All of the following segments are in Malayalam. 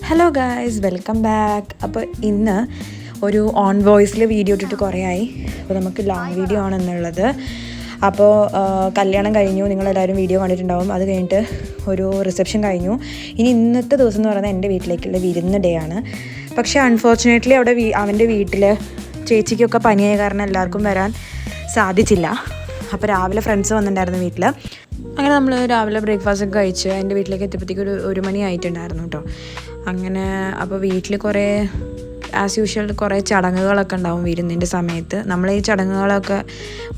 Hello guys, welcome back. അപ്പോൾ ഇന്ന് ഒരു ഓൺ വോയിസിൽ വീഡിയോ ഇട്ടിട്ട് കുറേ ആയി. അപ്പോൾ നമുക്ക് ലോങ് വീഡിയോ ആണെന്നുള്ളത്. അപ്പോൾ കല്യാണം കഴിഞ്ഞു, നിങ്ങളെല്ലാവരും വീഡിയോ കണ്ടിട്ടുണ്ടാവും. അത് കഴിഞ്ഞിട്ട് ഒരു റിസപ്ഷൻ കഴിഞ്ഞു. ഇനി ഇന്നത്തെ ദിവസം എന്ന് പറയുന്നത് എൻ്റെ വീട്ടിലേക്കുള്ള വിരുന്ന് ഡേ ആണ്. പക്ഷേ അൺഫോർച്ചുനേറ്റ്ലി അവിടെ അവൻ്റെ വീട്ടിൽ ചേച്ചിക്കൊക്കെ പനിയായ കാരണം എല്ലാവർക്കും വരാൻ സാധിച്ചില്ല. അപ്പോൾ രാവിലെ ഫ്രണ്ട്സ് വന്നിട്ടുണ്ടായിരുന്നു വീട്ടിൽ. അങ്ങനെ നമ്മൾ രാവിലെ ബ്രേക്ക്ഫാസ്റ്റ് ഒക്കെ കഴിച്ച് എൻ്റെ വീട്ടിലേക്ക് എത്തിയപ്പോഴത്തേക്ക് ഒരു മണി ആയിട്ടുണ്ടായിരുന്നു കേട്ടോ. അങ്ങനെ അപ്പോൾ വീട്ടിൽ കുറേ ആസ് യൂഷ്വൽ കുറേ ചടങ്ങുകളൊക്കെ ഉണ്ടാവും വിരുന്നിൻ്റെ സമയത്ത്. നമ്മൾ ഈ ചടങ്ങുകളൊക്കെ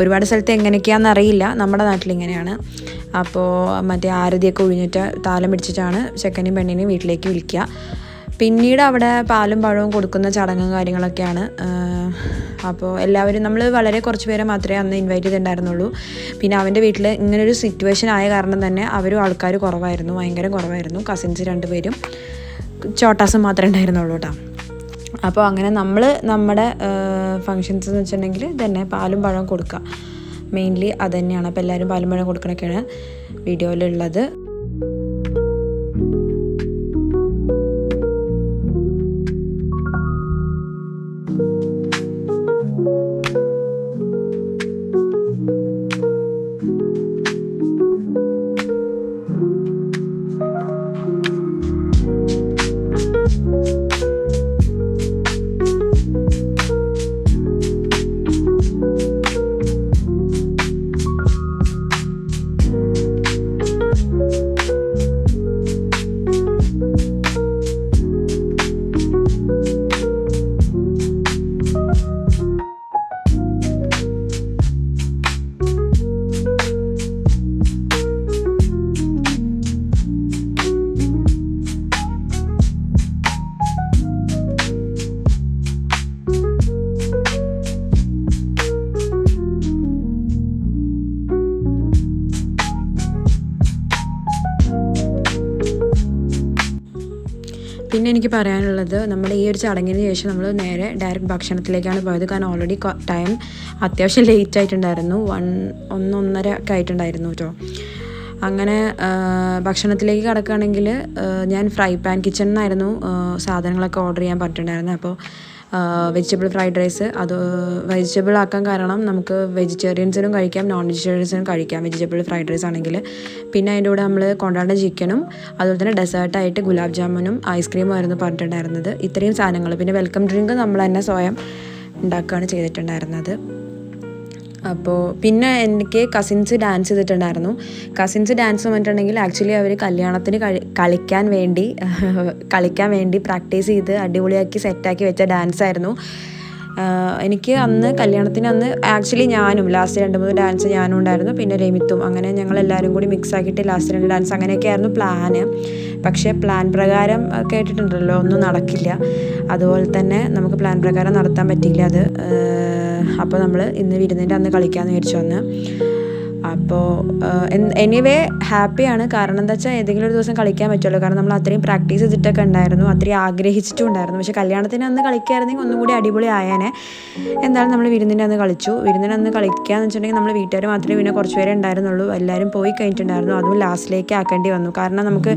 ഒരുപാട് സ്ഥലത്ത് എങ്ങനെയൊക്കെയാണെന്ന് അറിയില്ല, നമ്മുടെ നാട്ടിലിങ്ങനെയാണ്. അപ്പോൾ മറ്റേ ആരതിയൊക്കെ ഒഴിഞ്ഞിട്ട് താലം പിടിച്ചിട്ടാണ് ചെക്കനെയും പെണ്ണിനെയും വീട്ടിലേക്ക് വിളിക്കുക. പിന്നീട് അവിടെ പാലും പഴവും കൊടുക്കുന്ന ചടങ്ങും കാര്യങ്ങളൊക്കെയാണ്. അപ്പോൾ എല്ലാവരും നമ്മൾ വളരെ കുറച്ച് പേരെ മാത്രമേ അന്ന് ഇൻവൈറ്റ് ചെയ്തിട്ടുണ്ടായിരുന്നുള്ളൂ. പിന്നെ അവൻ്റെ വീട്ടിൽ ഇങ്ങനൊരു സിറ്റുവേഷൻ ആയ കാരണം തന്നെ അവരും ആൾക്കാർ കുറവായിരുന്നു, ഭയങ്കര കുറവായിരുന്നു. കസിൻസ് 2 പേരും ചോട്ടാസും മാത്രമേ ഉണ്ടായിരുന്നുള്ളൂ കേട്ടോ. അപ്പോൾ അങ്ങനെ നമ്മൾ നമ്മുടെ ഫങ്ഷൻസ് എന്ന് വെച്ചിട്ടുണ്ടെങ്കിൽ തന്നെ പാലും പഴവും കൊടുക്കുക, മെയിൻലി അത് തന്നെയാണ്. അപ്പോൾ എല്ലാവരും പാലും പഴം കൊടുക്കണൊക്കെയാണ് വീഡിയോയിലുള്ളത്. പിന്നെ എനിക്ക് പറയാനുള്ളത്, നമ്മുടെ ഈ ഒരു ചടങ്ങിന് ശേഷം നമ്മൾ നേരെ ഡയറക്റ്റ് ഭക്ഷണത്തിലേക്കാണ് പോയത്. കാരണം ഓൾറെഡി ടൈം അത്യാവശ്യം ലേറ്റ് ആയിട്ടുണ്ടായിരുന്നു, 1-1:30 ഒക്കെ ആയിട്ടുണ്ടായിരുന്നു കേട്ടോ. അങ്ങനെ ഭക്ഷണത്തിലേക്ക് കടക്കുകയാണെങ്കിൽ ഞാൻ ഫ്രൈ പാൻ കിച്ചണിൽ നിന്നായിരുന്നു സാധനങ്ങളൊക്കെ ഓർഡർ ചെയ്യാൻ പറ്റുന്നുണ്ടായിരുന്നു. അപ്പോൾ വെജിറ്റബിൾ ഫ്രൈഡ് റൈസ്, അത് വെജിറ്റബിൾ ആക്കാൻ കാരണം നമുക്ക് വെജിറ്റേറിയൻസിനും കഴിക്കാം, നോൺ വെജിറ്റേറിയൻസിനും കഴിക്കാം വെജിറ്റബിൾ ഫ്രൈഡ് റൈസ് ആണെങ്കിൽ. പിന്നെ അതിൻ്റെ കൂടെ നമ്മൾ കൊണ്ടാടുന്ന ചിക്കനും അതുപോലെ തന്നെ ഡെസേർട്ടായിട്ട് ഗുലാബ് ജാമുനും ഐസ്ക്രീമും ആയിരുന്നു പറഞ്ഞിട്ടുണ്ടായിരുന്നത്. ഇത്രയും സാധനങ്ങൾ. പിന്നെ വെൽക്കം ഡ്രിങ്ക് നമ്മൾ തന്നെ സ്വയം ഉണ്ടാക്കുകയാണ് ചെയ്തിട്ടുണ്ടായിരുന്നത്. അപ്പോൾ പിന്നെ എനിക്ക് കസിൻസ് ഡാൻസ് ചെയ്തിട്ടുണ്ടായിരുന്നു. കസിൻസ് ഡാൻസ് പറഞ്ഞിട്ടുണ്ടെങ്കിൽ ആക്ച്വലി അവർ കല്യാണത്തിന് കളിക്കാൻ വേണ്ടി പ്രാക്ടീസ് ചെയ്ത് അടിപൊളിയാക്കി സെറ്റാക്കി വെച്ച ഡാൻസായിരുന്നു. എനിക്ക് അന്ന് കല്യാണത്തിന് അന്ന് ആക്ച്വലി ഞാനും ലാസ്റ്റ് 2-3 ഡാൻസ് ഞാനും ഉണ്ടായിരുന്നു, പിന്നെ രമിത്തും. അങ്ങനെ ഞങ്ങളെല്ലാവരും കൂടി മിക്സ് ആക്കിയിട്ട് ലാസ്റ്റ് 2 ഡാൻസ് അങ്ങനെയൊക്കെ ആയിരുന്നു പ്ലാന്. പക്ഷേ പ്ലാൻ പ്രകാരം കേട്ടിട്ടുണ്ടല്ലോ, ഒന്നും നടക്കില്ല. അതുപോലെ തന്നെ നമുക്ക് പ്ലാൻ പ്രകാരം നടത്താൻ പറ്റിയില്ല അത്. അപ്പോൾ നമ്മൾ ഇന്ന് വിരുന്നിൻ്റെ അന്ന് കളിക്കാമെന്ന് വിചാരിച്ചു വന്ന്. അപ്പോൾ എനിവേ ഹാപ്പിയാണ്. കാരണം എന്താ വെച്ചാൽ ഏതെങ്കിലും ഒരു ദിവസം കളിക്കാൻ പറ്റുമല്ലോ. കാരണം നമ്മൾ അത്രയും പ്രാക്ടീസ് ചെയ്തിട്ടൊക്കെ ഉണ്ടായിരുന്നു, അത്രയും ആഗ്രഹിച്ചിട്ടും ഉണ്ടായിരുന്നു. പക്ഷേ കല്യാണത്തിന് അന്ന് കളിക്കുകയായിരുന്നെങ്കിൽ ഒന്നും കൂടി അടിപൊളി ആയാനെ. എന്തായാലും നമ്മൾ വിരുന്നിൻ്റെ അന്ന് കളിച്ചു. വിരുന്നിന് അന്ന് കളിക്കുകയെന്ന് വെച്ചിട്ടുണ്ടെങ്കിൽ നമ്മൾ വീട്ടുകാർ മാത്രമേ പിന്നെ കുറച്ച് പേരെ ഉണ്ടായിരുന്നുള്ളൂ. എല്ലാവരും പോയി കഴിഞ്ഞിട്ടുണ്ടായിരുന്നു. അതും ലാസ്റ്റിലേക്ക് ആക്കേണ്ടി വന്നു. കാരണം നമുക്ക്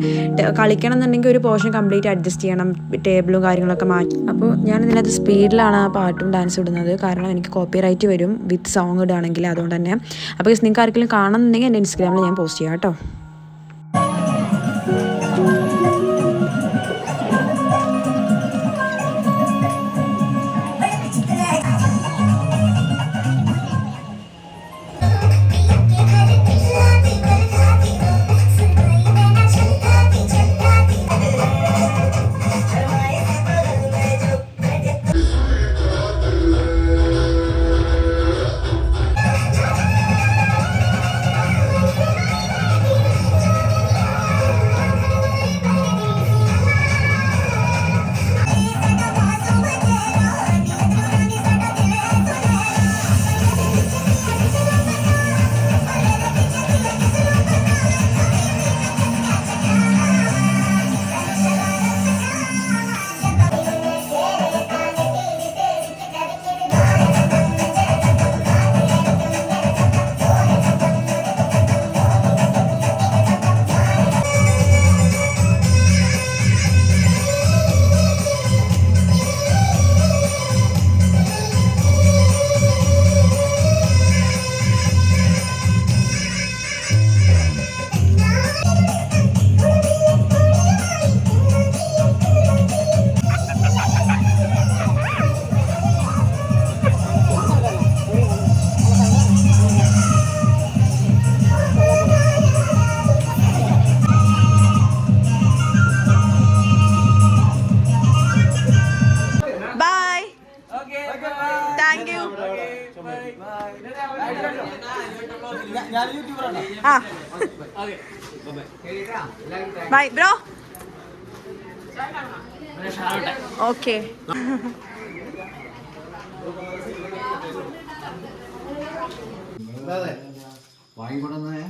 കളിക്കണം എന്നുണ്ടെങ്കിൽ ഒരു പോർഷൻ കംപ്ലീറ്റ് അഡ്ജസ്റ്റ് ചെയ്യണം, ടേബിളും കാര്യങ്ങളൊക്കെ മാറ്റി. അപ്പോൾ ഞാൻ ഇതിനകത്ത് സ്പീഡിലാണ് ആ പാട്ടും ഡാൻസും ഇടുന്നത്. കാരണം എനിക്ക് കോപ്പിറൈറ്റ് വരും വിത്ത് സോങ് ഇടുകയാണെങ്കിൽ. അതുകൊണ്ട് തന്നെ അപ്പോൾ നിങ്ങൾക്ക് ആർക്കെങ്കിലും കാണുന്നുണ്ടെങ്കിൽ എൻ്റെ ഇൻസ്റ്റാഗ്രാമിൽ ഞാൻ പോസ്റ്റ് ചെയ്യാം കേട്ടോ. Bye bro. ഓക്കെ. വാങ്ങിക്കൊണ്ടേ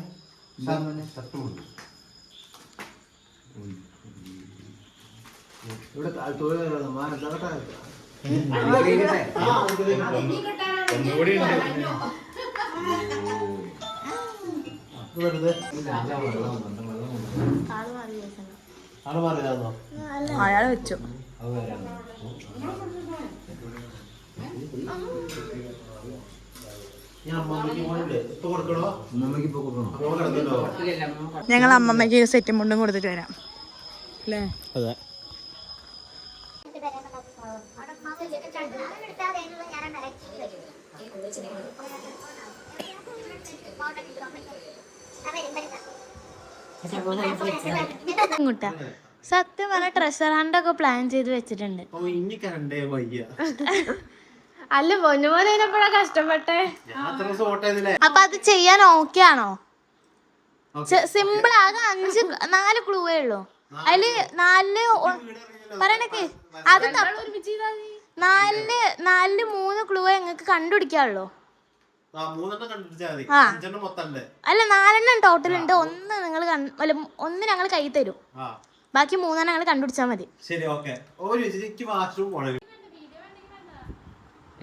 ഇവിടെ അയാളെ വെച്ചു. ഞങ്ങൾ അമ്മമ്മക്ക് സെറ്റും മുണ്ടും കൊടുത്തിട്ട് വരാം അല്ലേ? അതെ. സത്യം പറഞ്ഞ ട്രഷർ ഹണ്ട് ഒക്കെ പ്ലാൻ ചെയ്ത് വെച്ചിട്ടുണ്ട്. അല്ല പൊന്നുമോനെപ്പോഴാ കഷ്ടപ്പെട്ടെ. അപ്പൊ അത് ചെയ്യാൻ ഓക്കെ ആണോ? സിമ്പിൾ ആകെ 4 ക്ലൂവേ ഉള്ളൂ. അതില് 4 പറയണേ അത് 4 3 ക്ലൂവേ ഞങ്ങൾക്ക് കണ്ടുപിടിക്കാനുള്ളൂ. അല്ല 4 ടോട്ടൽ ഉണ്ട്. 1 ഞങ്ങൾ കൈ തരും, ബാക്കി 3 ഞങ്ങൾ കണ്ടുപിടിച്ചാ മതി.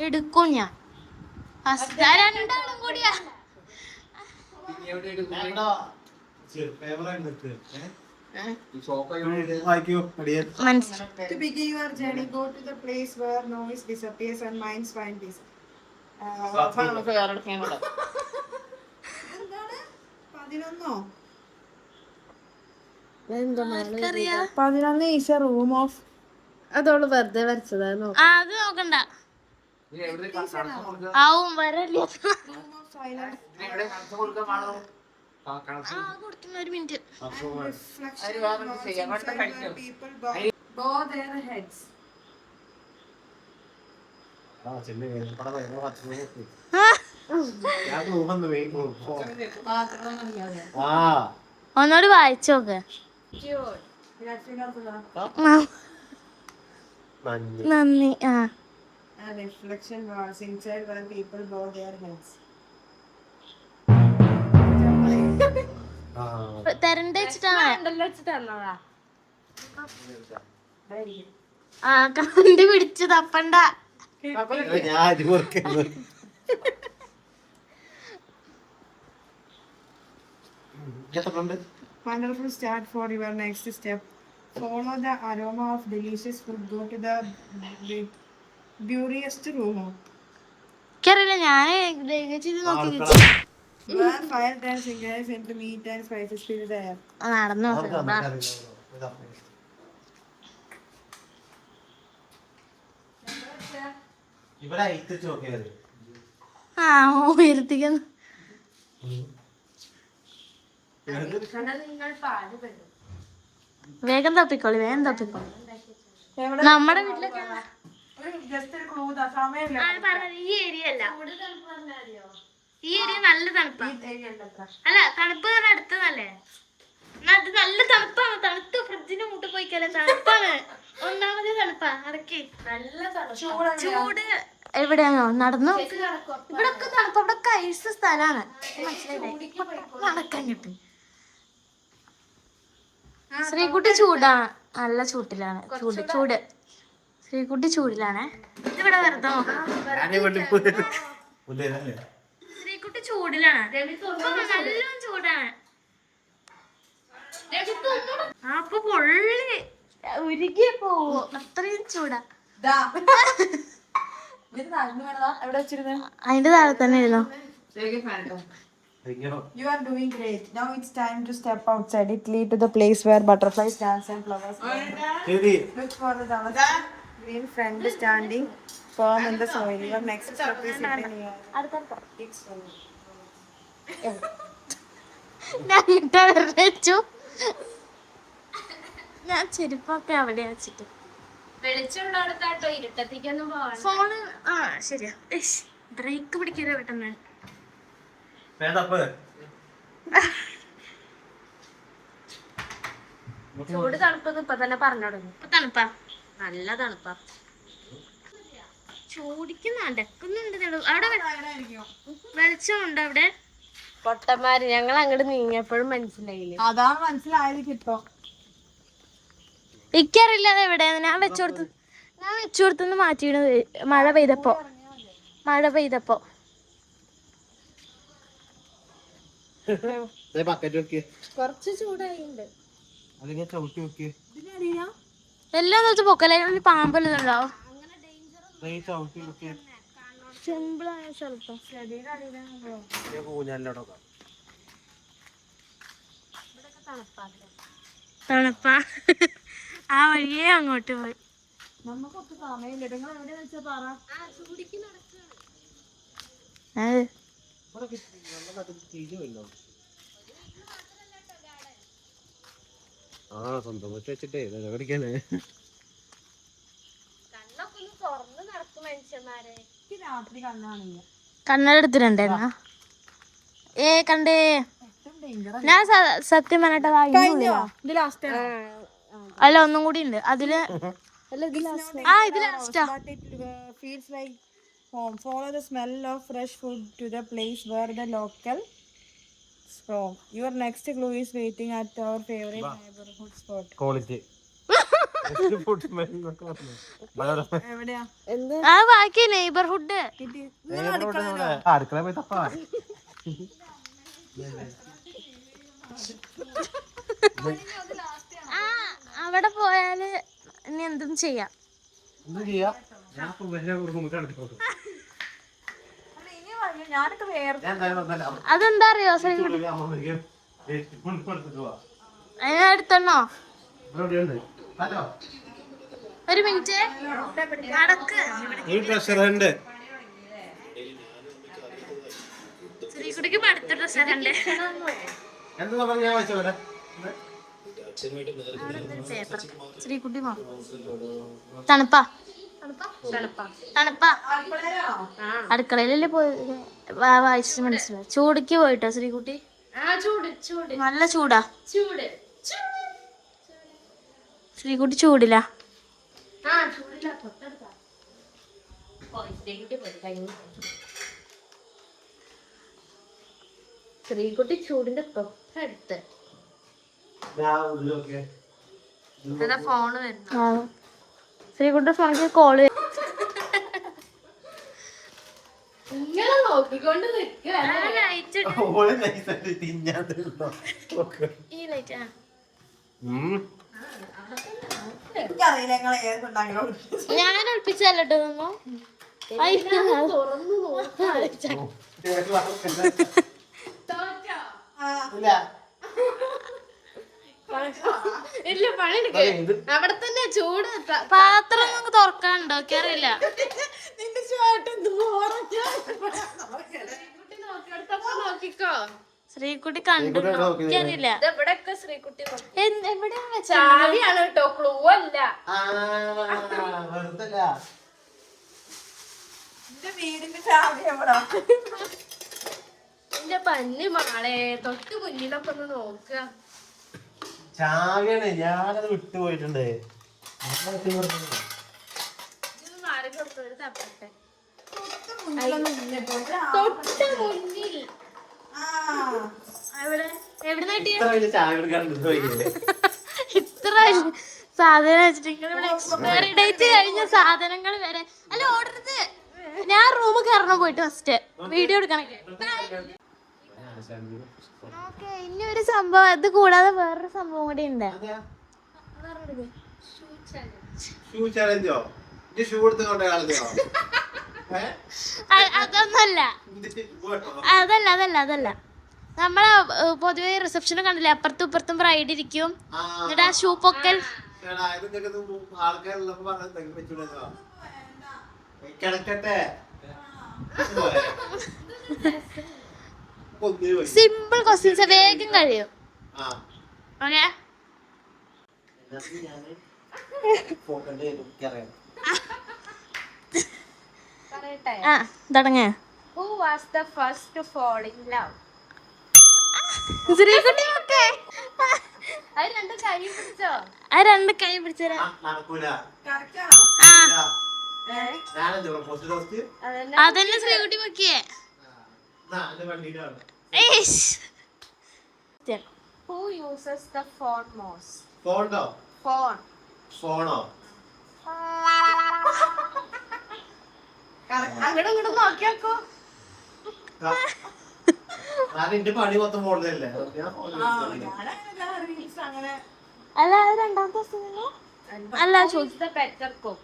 എടുക്കും ഞാൻ. രണ്ടാളും കൂടിയാ. To begin your journey, go to the place where noise disappears and minds find peace. 11 is a room of. അതോള് വെറുതെ വരച്ചതായിരുന്നു. അത് നോക്കണ്ട. ആവും വരല്ലേ. ഒരു മിനിറ്റ്. ഒന്നോട് വായിച്ചോക്കെ. നന്ദി. Reflection was inside when people bow their heads. കണ്ടുപിടിച്ചു തപ്പണ്ട. Wonderful start for your next step. Follow the aroma of delicious food. Go to the beautiest room. എനിക്കറിയില്ല, ഞാൻ നോക്കി Where fire dance ingredients into meat and spices fill the air. നടന്നു. ഉയർത്തിക്കുന്നു. വേഗം തപ്പിക്കോളി, വേഗം തപ്പിക്കോളി. നമ്മുടെ വീട്ടിലൊക്കെ ഈ ഏരിയ അല്ല, ഈ ഏരിയ നല്ല തണുപ്പാണ്. അല്ല തണുപ്പ് അടുത്തതല്ലേ, അത് നല്ല തണുപ്പാണ്. തണുത്ത് ഫ്രിഡ്ജിന്റെ മുട്ടിൽ പോയിക്കല്ലേ, തണുപ്പാണ്. ഒന്നാമത് തണുപ്പാ. അടക്കി ചൂട് എവിടെയാണോ നടന്നു. ഇവിടെ ഒക്കെ തണുപ്പ്, ഇവിടെ ഒക്കെ ഐസ് സ്ഥലാണ്. നടക്കഞ്ഞിട്ട് ശ്രീകുട്ടി ചൂടാണ്, നല്ല ചൂട്ടിലാണ്. ചൂട് ശ്രീകുട്ടി ചൂടിലാണ്. ഇതിവിടെ വെറുതെ നോക്കാം. ശ്രീകുട്ടി ചൂടിലാണ്, നല്ല ചൂടാണ്. അപ്പൊ പൊള്ളി ഉരുകിയ പോവോ, അത്രയും ചൂടാ. അതിന്റെ താഴെ തന്നെ ഇരുന്നോ. You are doing great. Now it's time to step outside. It lead to the place where butterflies dance and flowers bloom. Look for the green friend standing firm in the soil. Your next step is sitting here. ഞാൻ ചെരുപ്പൊക്കെ അവിടെ വെച്ചിട്ട് വെളിച്ചമുള്ളടത്താട്ടോ, ഇരുട്ടത്തേക്കൊന്നും പോവാൻ. ഫോണ് ശരിയാ. ബ്രേക്ക് പിടിക്കരുത് പെട്ടെന്ന്. ചൂട് തണുപ്പൊന്നും ഇപ്പൊ തന്നെ പറഞ്ഞു തുടങ്ങി. ഇപ്പൊ തണുപ്പാ, നല്ല തണുപ്പാ. ചോദിക്ക് നടക്കുന്നുണ്ട്. അവിടെ വെളിച്ചമുണ്ട് അവിടെ. പൊട്ടന്മാര് ഞങ്ങൾ അങ്ങോട്ട് നീങ്ങിയപ്പോഴും മനസ്സിലായില്ലേ? അതാണ് മനസ്സിലായിരിക്കും ഇപ്പൊ. എനിക്കറിയില്ല അത് എവിടെയാണ്. ഞാൻ വെച്ചുകൊടുത്തുനിന്ന് മാറ്റിയിടുന്നത് മഴ പെയ്തപ്പോ. ബക്കറ്റ് വെക്ക്, കൊറച്ച് ചൂടായിണ്ട്. അല്ലെങ്കിൽ ചവിട്ടി വെക്ക്. എല്ലാം വെച്ച് പൊക്കല പാമ്പെല്ലാം ഉണ്ടാവും. ചവിട്ടി വെക്ക്. സിമ്പിളായ സ്ഥലത്തോ തണുപ്പാ. ആ വഴിയേ അങ്ങോട്ട് പോയി. നമുക്കൊക്കെ സമയമില്ല. നിങ്ങൾ എവിടെയാ വെച്ചാ പറ. അത് സ്വന്തം വെച്ചിട്ടേ കടിക്കാനേ. കണ്ണൊക്കെ ഒന്ന് തുറന്ന് നടക്കും മനുഷ്യന്മാരെ. രാത്രി കണ്ണാണില്ല. കണ്ണെടുത്തിട്ടുണ്ടായിരുന്ന കണ്ടേ. ഞാൻ സത്യം പറഞ്ഞിട്ടതാ. ഇത് ലാസ്റ്റ് അല്ല ഒന്നും കൂടി ഉണ്ട് അതില്. ഇത് ലാസ്റ്റാ. feels like home. Follow the smell of fresh food to the place where the local from. Your next clue is waiting at our favorite neighborhood spot. Quality എവിടെയാ? ആ ബാക്കി നെയ്ബർഹുഡ്. അടുക്കള പോയി തപ്പാ. അവിടെ പോയാല് ഇനി എന്തും ചെയ്യാം. എന്ത് ചെയ്യാ? ഞാൻ റൂമിൽ കിടക്കോളൂ. ഞാനൊക്കെ വേറെ അതെന്താ അറിയോ അതിനടുത്തണ്ണോ? ഒരു മിനിറ്റ് നടക്ക്. ശ്രീകുട്ടിക്ക് അടുത്ത ഡ്രസ്സുണ്ട്. ശ്രീകുട്ടി തണുപ്പാ. അടുക്കളയിലല്ലേ പോയി വായിച്ചു മനസ്സിലായി. ചൂടിക്ക് പോയിട്ടോ ശ്രീകുട്ടി. നല്ല ചൂടാ. ശ്രീകുട്ടി ചൂടില്ല. ശ്രീകുട്ടി ചൂടിന്റെ തൊട്ടടുത്ത് ഫോണ് വരുന്നു. ശ്രീകുട്ടി ഫോണിൽ കോള്. ഇങ്ങനെ നോക്കിക്കൊണ്ട് ഈ ലൈറ്റ് എനിക്കറിയില്ല നിങ്ങൾ ഏത് ഉണ്ടാകില്ലോ. ഞാൻ ഒളിപ്പിച്ചല്ലോ നിന്നു. തുറന്നു നോക്കാം. ഇല്ല പണി അവിടെ തന്നെ ചൂട്. പാത്രം നമുക്ക് തുറക്കാനുണ്ടോ അറിയില്ല. നിന്റെ ചേട്ടൻ നോക്കിക്കോ. ശ്രീകുട്ടി കണ്ടു അറിയില്ല. ഇവിടെയൊക്കെ ശ്രീകുട്ടി എവിടെയാ വെച്ച ചാവിയാണ് കേട്ടോ, ക്ലൂ അല്ല. എന്റെ വീടിന്റെ ചാവി എവിടാ? എന്റെ പല്ല് മാളെ തൊട്ട് കുഞ്ഞിനൊക്കെ ഒന്ന് നോക്കുക. ചാവിയാണ്, ഞാനത് വിട്ടുപോയിട്ടുണ്ട്. മാറി കൊടുത്തവര് തപ്പട്ടെ. തൊട്ട് തൊട്ട് മുന്നിൽ എവിടെ ചാവി ഇത്ര സാധനം വെച്ചിട്ട് എക്സ്പയറി ഡേറ്റ് കഴിഞ്ഞ സാധനങ്ങൾ വരെ. അല്ല ഓർഡർ ഞാൻ റൂമ് കയറണം പോയിട്ട് ഫസ്റ്റ് വീഡിയോ എടുക്കണേ. ഓക്കെ ഇനി ഒരു സംഭവം ഇത് കൂടാതെ വേറൊരു സംഭവം കൂടി ഉണ്ട്. അതൊന്നല്ല അതല്ല നമ്മളെ പൊതുവെ റിസപ്ഷനും കണ്ടില്ലേ, അപ്പുറത്തും ഇപ്പുറത്തും ബ്രൈഡ് ഇരിക്കും. എന്നിട്ട് ആ ഷൂ പൊക്കൽ സിമ്പിൾ ക്വസ്റ്റ്യൻസ് വേഗം കഴിയും. ഓക്കെ പറയട്ടെ. തുടങ്ങ. Who was the first to fall in love? Sreekutty ഒക്കെ അത് രണ്ട് കൈ പിടിച്ചോ. ആ രണ്ട് കൈ പിടിച്ചരാ. നടക്കൂല. ആ ഞാനെന്ത് പോസ്റ്റ് പോസ്റ്റ് അതന്നെ ശ്രീകുട്ടി പൊക്കിയേ. എന്റെ വണ്ടിയിലാണ്. ഏയ്ഷ്. Who uses the phone most? ഫോണോ Phone. ഫോണോ അങ്ങോട്ടും ഇങ്ങോട്ടും നോക്കിയാക്കോ. ഞാൻ എന്റെ പണി മൊത്തം ഫോണിലല്ലേ ഞാൻ ഫോണിൽ റീൽസ് അങ്ങനെ അല്ല അത് രണ്ടാമത്തെ ദിവസം അല്ല Who's the better cook?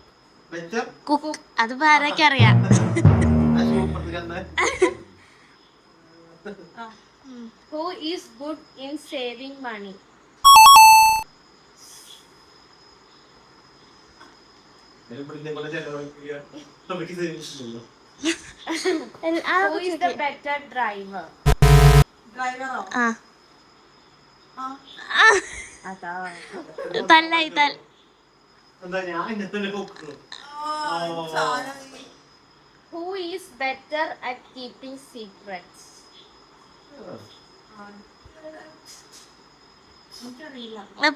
വെച്ചം കുക്ക് അത് ആരൊക്കെ അറിയാം. Who is good in saving money? Who is the better driver? ഡ്രൈവറോ? ആ അതാ. തല്ലായി എന്താ ഞാൻ ഇന്നത്തെ നോക്കുന്നു. Who is better at keeping secrets?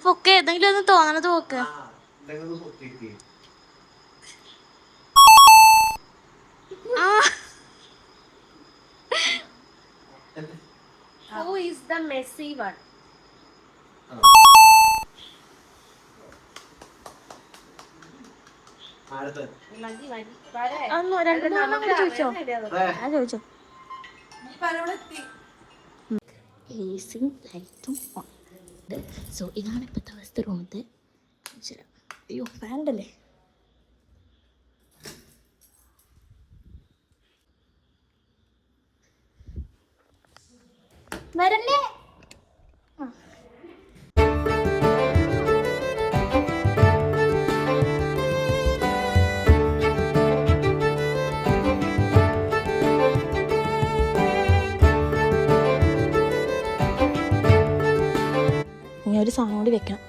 പൊക്കെ ഏതെങ്കിലും ഒന്ന് തോന്നണത് പോക്ക്. ആ Who is the messy one? മതി മതി വരെ. ഒന്നോ രണ്ടു മൂന്നെണ്ണം കൂടി ചോദിച്ചോ. ഞാൻ ചോദിച്ചോ. നീ പലവിടെത്തി. ഏസിയും ലൈറ്റും സോ ഇതാണ് ഇപ്പോഴത്തെ അവസ്ഥ റൂമത്തെ. അയ്യോ ഫാൻഡല്ലേ. വരല്ലേ. ഇനി ഒരു സാധനം കൂടി വെക്കണം.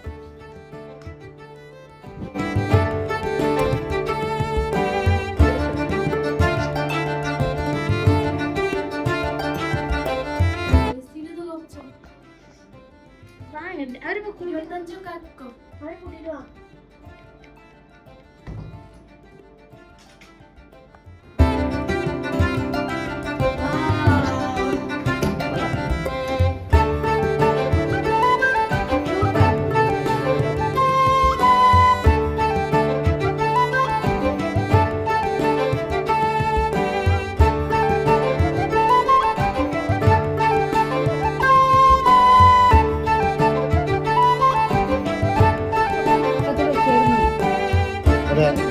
അതെ